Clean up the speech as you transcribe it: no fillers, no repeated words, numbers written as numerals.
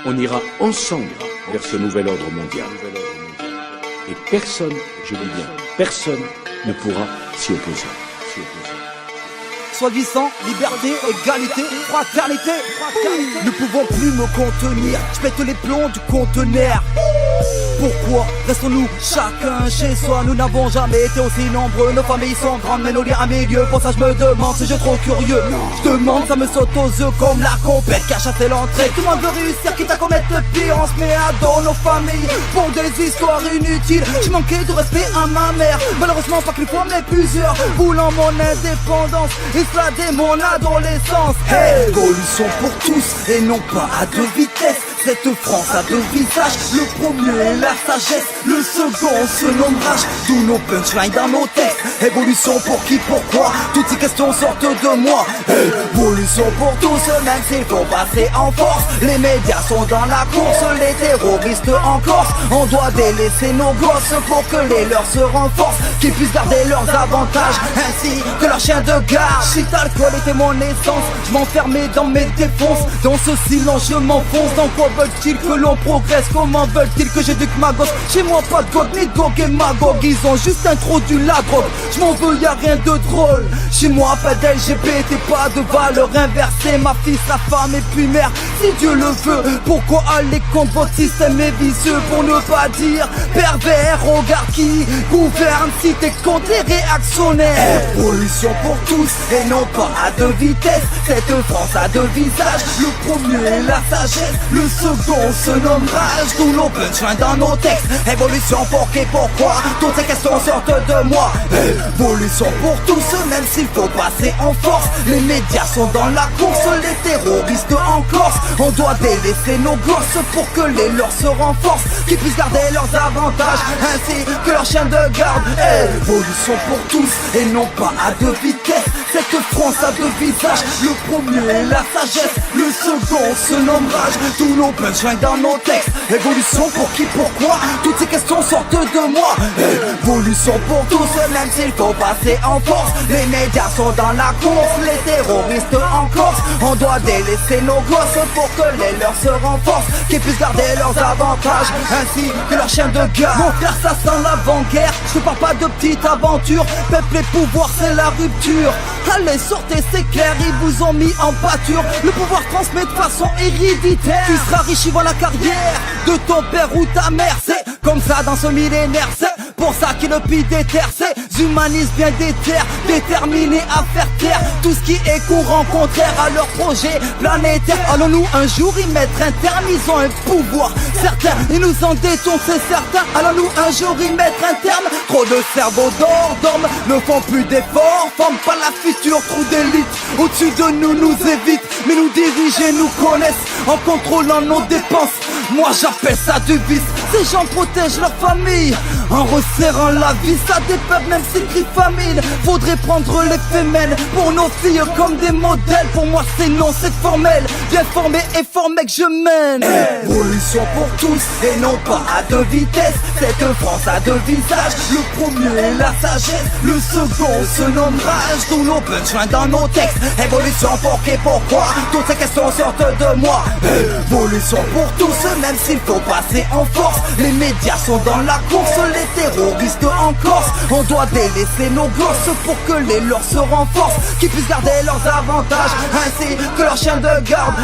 On ira ensemble vers ce nouvel ordre mondial. Et personne, je dis bien, personne ne pourra s'y opposer. Soi-disant, liberté, égalité, fraternité. Ne pouvons plus me contenir, je pète les plombs du conteneur. Pourquoi restons-nous chacun chez soi? Nous n'avons jamais été aussi nombreux. Nos familles sont grandes mais nos liens à milieu. Pour ça je me demande si je suis trop curieux. Je demande, ça me saute aux yeux comme la compète qui a chassé l'entrée. Tout le monde veut réussir, quitte à commettre le pire. On se met à dos nos familles pour des histoires inutiles. Je manquais de respect à ma mère, malheureusement pas qu'une fois mais plusieurs. Voulant mon indépendance, esclader mon adolescence. Hey, évolution pour tous et non pas à deux vitesses. Cette France a deux visages, le premier est la sagesse, le second se nomme rage. Tous nos punchlines dans nos textes, évolution pour qui, pourquoi, toutes ces questions sortent de moi. Évolution pour tous, même s'il faut passer en force. Les médias sont dans la course, les terroristes en Corse. On doit délaisser nos gosses pour que les leurs se renforcent, qu'ils puissent garder leurs avantages, ainsi que leurs chiens de garde. Si l'alcool était mon essence, je m'enfermais dans mes défonces. Dans ce silence je m'enfonce. Dans quoi veulent-ils que l'on progresse? Comment veulent-ils que j'éduque ma gosse? Chez moi pas de god ni de gog et magog. Ils ont juste introduit la drogue, je m'en veux, y'a rien de drôle. Chez moi pas d'LGBT, pas de valeur inversée. Ma fille sera femme et puis mère, si Dieu le veut. Pourquoi aller contre votre système est vicieux? Pour ne pas dire pervers. Regarde qui gouverne si t'es contre les réactionnaires. Évolution pour tous et non pas à deux vitesses. Cette France a deux visages, le premier est la sagesse, le second se nomme rage. Tous nos punchlines dans nos textes, évolution pour qui, pourquoi, toutes ces questions sortent de moi. Évolution pour tous, même s'il faut passer en force. Les médias sont dans la course, les terroristes en Corse. On doit délaisser nos gosses pour que les leurs se renforcent, qu'ils puissent garder leurs avantages, ainsi que leurs chiens de garde. Évolution pour tous et non pas à deux vitesses. Cette France a deux visages, le premier est la sagesse, le second se nomme rage. Tous nos punchlines dans nos textes, évolution pour qui, pourquoi, toutes ces questions sortent de moi. Évolution pour tous, même s'il faut passer en force. Les médias sont dans la course, les terroristes en Corse. On doit délaisser nos gosses pour que les leurs se renforcent, qu'ils puissent garder leurs avantages, ainsi que leurs chiens de garde. Mon frère, ça sent l'avant-guerre, je parle pas de petite aventure. Peuple et pouvoir, c'est la rupture. Allez, sortez, c'est clair, ils vous ont mis en pâture. Le pouvoir transmet de façon héréditaire. Tu seras riche suivant la carrière de ton père ou ta mère. C'est comme ça dans ce millénaire, c'est pour ça qu'ils le pillent des terres. Ces humanistes bien déter, déterminés à faire taire tout ce qui est courant contraire à leur projet planétaire. Allons-nous un jour y mettre un terme? Ils ont un pouvoir certain, ils nous en détournent, c'est certain. Allons-nous un jour y mettre un terme? Trop de cerveaux d'or dorment, ne font plus d'efforts, forment pas la future trou d'élite. Au-dessus de nous nous évitent, mais nous diriger nous connaissent en contrôlant nos dépenses. Moi j'appelle ça du vice. Ces gens protègent leur famille en resserrant la vie. Ça dépeuple même s'ils crient famine. Faudrait prendre les femelles pour nos filles comme des modèles. Pour moi c'est non, c'est formel. Bien formé et formé que je mène. Évolution pour tous et non pas à deux vitesses. Cette France a deux visages, le premier est la sagesse, le second se nomme rage. Tous nos punchlines dans nos textes, évolution pour qui, pourquoi, toutes ces questions sortent de moi. Évolution pour tous, même s'il faut passer en force. Les médias sont dans la course, les terroristes en Corse. On doit délaisser nos gosses pour que les leurs se renforcent, qu'ils puissent garder leurs avantages, ainsi que leurs chiens de garde.